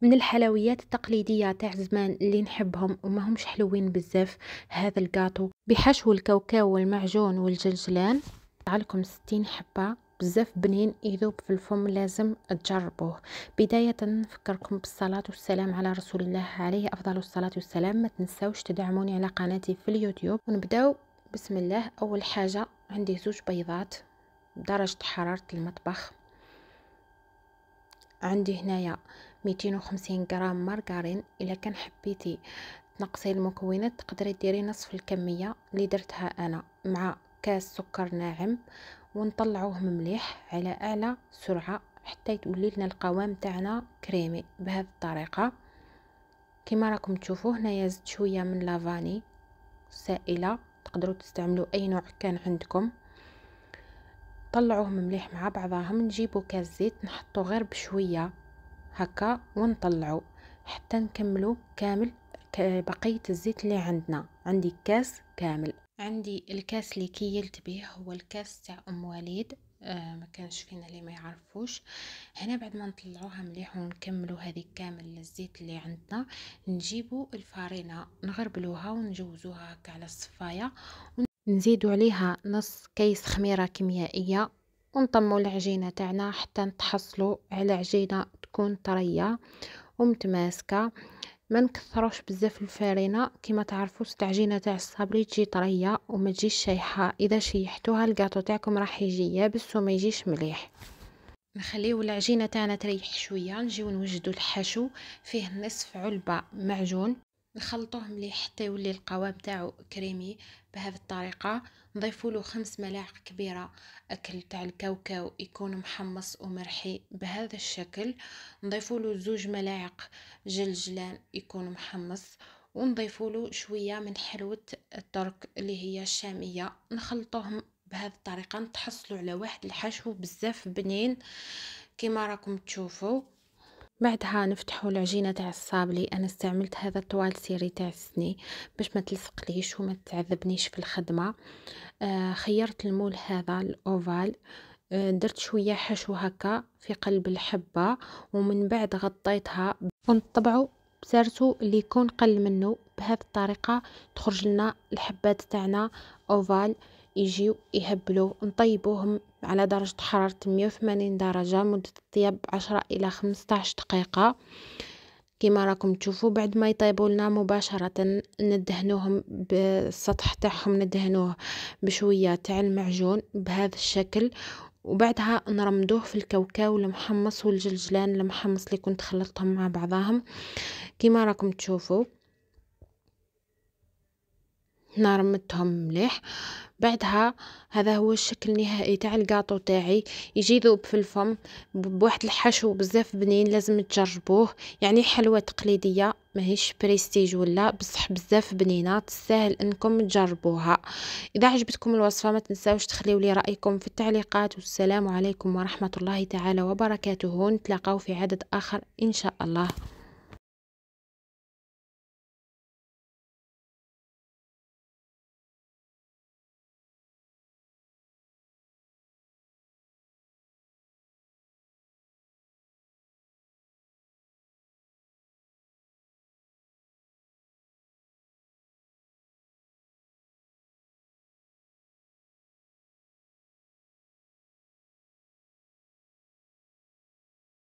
من الحلويات التقليدية تاع زمان اللي نحبهم وما همش حلوين بزاف. هذا الجاتو بحشو الكاوكاو والمعجون والجلجلان، لكم 60 حبة، بزاف بنين يذوب في الفم، لازم تجربوه. بداية نفكركم بالصلاة والسلام على رسول الله عليه أفضل الصلاة والسلام. ما تنسوش تدعموني على قناتي في اليوتيوب. ونبداو بسم الله. أول حاجة عندي 2 بيضات درجة حرارة المطبخ، عندي هنايا 250 غرام مارغرين. الا كان حبيتي تنقصي المكونات تقدري ديري نصف الكميه اللي درتها انا، مع كاس سكر ناعم، ونطلعوه مليح على اعلى سرعه حتى يولي لنا القوام تاعنا كريمي بهذه الطريقه. كما راكم تشوفوا هنايا زدت شويه من لافاني سائله، تقدروا تستعملوا اي نوع كان عندكم. طلعوهم مليح مع بعضهم. نجيبوا كاس زيت نحطو غير بشويه هكا ونطلعو حتى نكملو كامل بقية الزيت اللي عندنا. عندي كاس كامل. عندي الكاس اللي كيلت به هو الكاس تاع ام وليد، ما كانش فينا اللي ما يعرفوش. هنا بعد ما نطلعوها مليح ونكملوا هذه كامل الزيت اللي عندنا، نجيبوا الفارينه نغربلوها ونجوزوها هكا على الصفايه، نزيدوا عليها نص كيس خميره كيميائيه، ونطموا العجينه تاعنا حتى نتحصلوا على عجينه تكون طريه ومتماسكه. ما نكثروش بزاف الفارينه، كما تعرفوا العجينه تاع الصابلي تجي طريه وما تجيش شايحه. اذا شيحتوها الكاطو تاعكم راح يجي يابس وما يجيش مليح. نخليو العجينه تاعنا تريح شويه، نجيو نوجدوا الحشو فيه نصف علبه معجون، نخلطوه مليح حتى يولي القوام تاعو كريمي بهذه الطريقه. نضيفوا له 5 ملاعق كبيره اكل تاع الكاوكاو يكون محمص ومرحي بهذا الشكل. نضيفوا له 2 ملاعق جلجلان يكون محمص، ونضيفوا له شويه من حلوه الترك اللي هي الشاميه. نخلطوهم بهذه الطريقه نتحصلوا على واحد الحشو بزاف بنين كما راكم تشوفوا. بعدها نفتحوا العجينه تاع الصابلي. انا استعملت هذا طوال سيري تاع السني باش ما تلصقليش وما تعذبنيش في الخدمه. خيرت المول هذا الاوفال، درت شويه حشو هكا في قلب الحبه، ومن بعد غطيتها ونطبعوا بسارتو اللي يكون قل منه. بهذه الطريقه تخرج لنا الحبات تاعنا اوفال، يجيو يهبلوا. نطيبوهم على درجة حرارة 180 درجة مدة الطياب 10 إلى 15 دقيقة كما راكم تشوفوا. بعد ما يطيبوا لنا مباشرة ندهنوهم بالسطح تاعهم، ندهنوه بشوية تاع المعجون بهذا الشكل، وبعدها نرمدوه في الكاوكاو المحمص والجلجلان المحمص اللي كنت خلطتهم مع بعضهم كما راكم تشوفوا. هنا رمتهم مليح. بعدها هذا هو الشكل النهائي تاع الكاطو تاعي، يجي ذوب في الفم بواحد الحشو بزاف بنين. لازم تجربوه، يعني حلوه تقليديه ماهيش بريستيج ولا، بصح بزاف بنينه تستاهل انكم تجربوها. اذا عجبتكم الوصفه ما تنساوش تخليوا لي رايكم في التعليقات. والسلام عليكم ورحمه الله تعالى وبركاته. نتلاقاو في عدد اخر ان شاء الله.